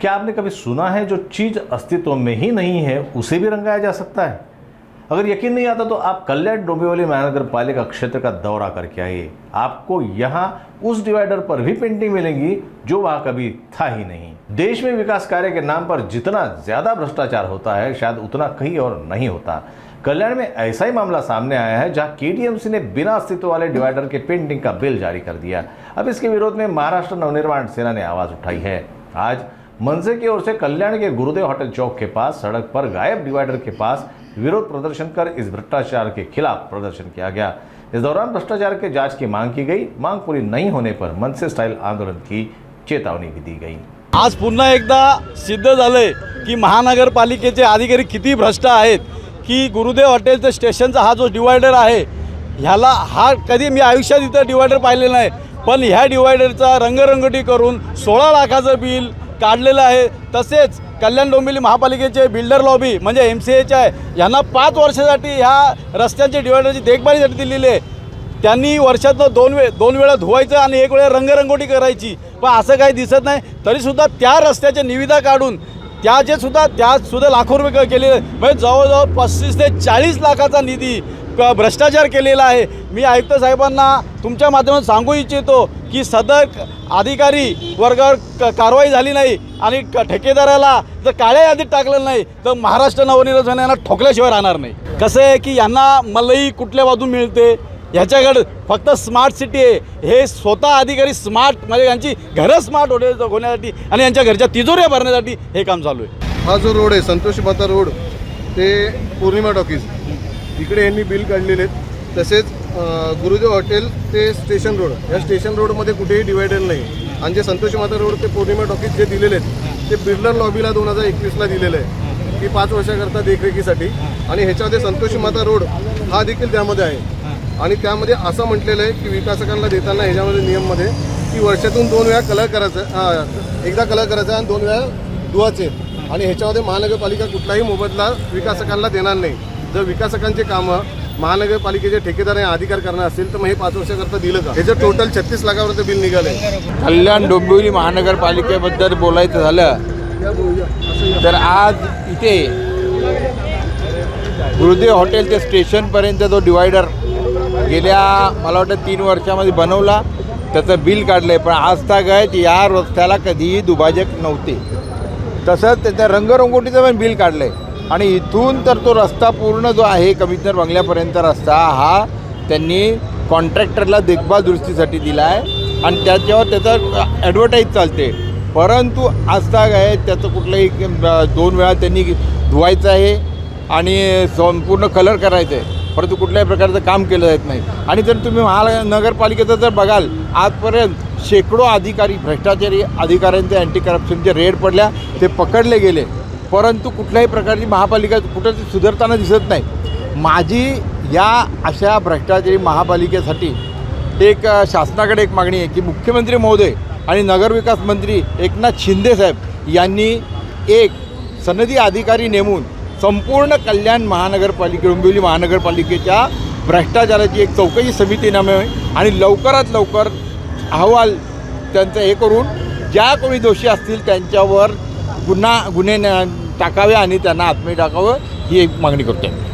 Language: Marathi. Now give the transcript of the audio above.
क्या आपने कभी सुना है जो चीज़ अस्तित्व में ही नहीं है उसे भी रंगाया जा सकता है? अगर यकीन नहीं आता तो आप कल्याण डोंबिवली महानगर पालिका क्षेत्र का दौरा करके आइए। आपको यहाँ उस डिवाइडर पर भी पेंटिंग मिलेंगी जो वहाँ कभी था ही नहीं। देश में विकास कार्य के नाम पर जितना ज्यादा भ्रष्टाचार होता है शायद उतना कहीं और नहीं होता। कल्याण में ऐसा ही मामला सामने आया है जहां केटीएमसी ने बिना अस्तित्व वाले डिवाइडर के पेंटिंग का बिल जारी कर दिया। अब इसके विरोध में महाराष्ट्र नवनिर्माण सेना ने आवाज उठाई है। आज मनसे की ओर से कल्याण के गुरुदेव होटल चौक के पास सड़क पर गायब डिवाइडर के पास विरोध प्रदर्शन कर इस भ्रष्टाचार के खिलाफ प्रदर्शन किया गया। इस दौरान भ्रष्टाचार के जांच की मांग की गई। मांग पूरी नहीं होने पर मनसे स्टाइल आंदोलन की चेतावनी भी दी गई। आज पुन्हा एकदा सिद्ध झालंय की महानगरपालिकेचे अधिकारी किती भ्रष्ट आहेत की गुरुदेव हॉटेलचं स्टेशनचा हा जो डिवायडर आहे ह्याला कधी मी आयुष्यात इथं डिवायडर पाहिलेलं नाही, पण ह्या डिवायडरचा रंगरंगटी करून 16 लाखाचं बिल काढलेलं आहे। तसेच कल्याण डोंबिवली महापालिकेचे बिल्डर लॉबी म्हणजे MCH आहे यांना 5 वर्षासाठी ह्या रस्त्यांच्या डिवायडरची देखभालीसाठी दिलेली आहे। त्यांनी वर्षातनं दोन वेळा धुवायचं आणि एक वेळा रंगरंगोटी करायची, पण असं काही दिसत नाही। तरीसुद्धा त्या रस्त्याच्या निविदा काढून त्यात सुद्धा लाखो रुपये केलेले, म्हणजे जवळजवळ 35 ते 40 लाखाचा निधी भ्रष्टाचार केलेला आहे। मी आयुक्त साहेबांना तुमच्या माध्यमातून सांगू इच्छितो की सदर अधिकारी वर्गावर कारवाई झाली नाही आणि ठेकेदाराला जर काळ्या यादीत टाकलं नाही तर महाराष्ट्र नवनिर्माण सेनेला ठोकल्याशिवाय राहणार नाही। कसं आहे की यांना मलई कुठल्या बाजून मिळते ह्याच्याकडे फक्त स्मार्ट सिटी आहे, हे स्वतः अधिकारी स्मार्ट म्हणजे यांची घरं स्मार्ट होण्यासाठी आणि यांच्या घरच्या तिजोऱ्या भरण्यासाठी हे काम चालू आहे। हा जो रोड आहे संतोषी माता रोड ते पौर्णिमा टॉकीज इकडे यांनी बिल काढलेले आहेत। तसेच गुरुदेव हॉटेल ते स्टेशन रोड, या स्टेशन रोडमध्ये कुठेही डिवायडर नाही आणि जे संतोषी माता रोड ते पौर्णिमा टॉकीज जे दिलेले आहेत ते बिल्डर लॉबीला 2021ला दिलेलं आहे की 5 वर्षाकरता देखरेखीसाठी, आणि ह्याच्यामध्ये संतोषी माता रोड हा देखील त्यामध्ये आहे। आणि त्यामध्ये असं म्हटलेलं आहे की विकासकांना देताना ह्याच्यामध्ये नियममध्ये की वर्षातून 2 वेळा कलर करायचं, एकदा कलर करायचा आणि 2 वेळा धुवायचे, आणि ह्याच्यामध्ये महानगरपालिका कुठलाही मोबदला विकासकांना देणार नाही। जर विकासकांचे कामं महानगरपालिकेचे ठेकेदार आणि अधिकार करणार असेल तर मग हे 5 वर्षाकरता दिलं का? ह्याचं टोटल 36 लाखावरचं बिल निघालं आहे। कल्याण डोंबिवली महानगरपालिकेबद्दल बोलायचं झालं तर आज इथे गुरुदेव हॉटेलच्या स्टेशनपर्यंत जो डिवायडर गेल्या मला वाटतं 3 वर्षामध्ये बनवला त्याचं बिल काढलं आहे, पण आजतागायत या रस्त्याला कधीही दुभाजक नव्हते। तसंच त्याच्या रंगरंगोटीचं पण बिल काढलं आहे आणि इथून तर तो रस्ता पूर्ण जो आहे कमिशनर बंगल्यापर्यंत रस्ता हा त्यांनी कॉन्ट्रॅक्टरला देखभाल दुरुस्तीसाठी दिला आहे आणि त्याच्यावर त्याचा ॲडव्हर्टाईज चालते। परंतु आजतागायत त्याचं कुठलंही 2 वेळा त्यांनी धुवायचं आहे आणि संपूर्ण कलर करायचं आहे, परंतु कुठल्याही प्रकारचं काम केलं जात नाही। आणि जर तुम्ही महानगरपालिकेचं जर बघाल आजपर्यंत शेकडो अधिकारी भ्रष्टाचारी अधिकाऱ्यांचे अँटी करप्शनचे रेड पडल्या, ते पकडले गेले, परंतु कुठल्याही प्रकारची महापालिका कुठं सुधारताना दिसत नाही। माझी या अशा भ्रष्टाचारी महापालिकेसाठी एक शासनाकडे एक मागणी आहे की मुख्यमंत्री महोदय आणि नगरविकास मंत्री एकनाथ शिंदे साहेब यांनी एक सनदी अधिकारी नेमून संपूर्ण कल्याण महानगरपालिके डोंबिवली महानगरपालिकेच्या भ्रष्टाचाराची एक चौकशी समिती नेमावी आणि लवकरात लवकर अहवाल त्यांचं हे करून ज्या कोणी दोषी असतील त्यांच्यावर गुन्हे टाकावे आणि त्यांना आत्महत्या टाकावं ही एक मागणी करतो आहे।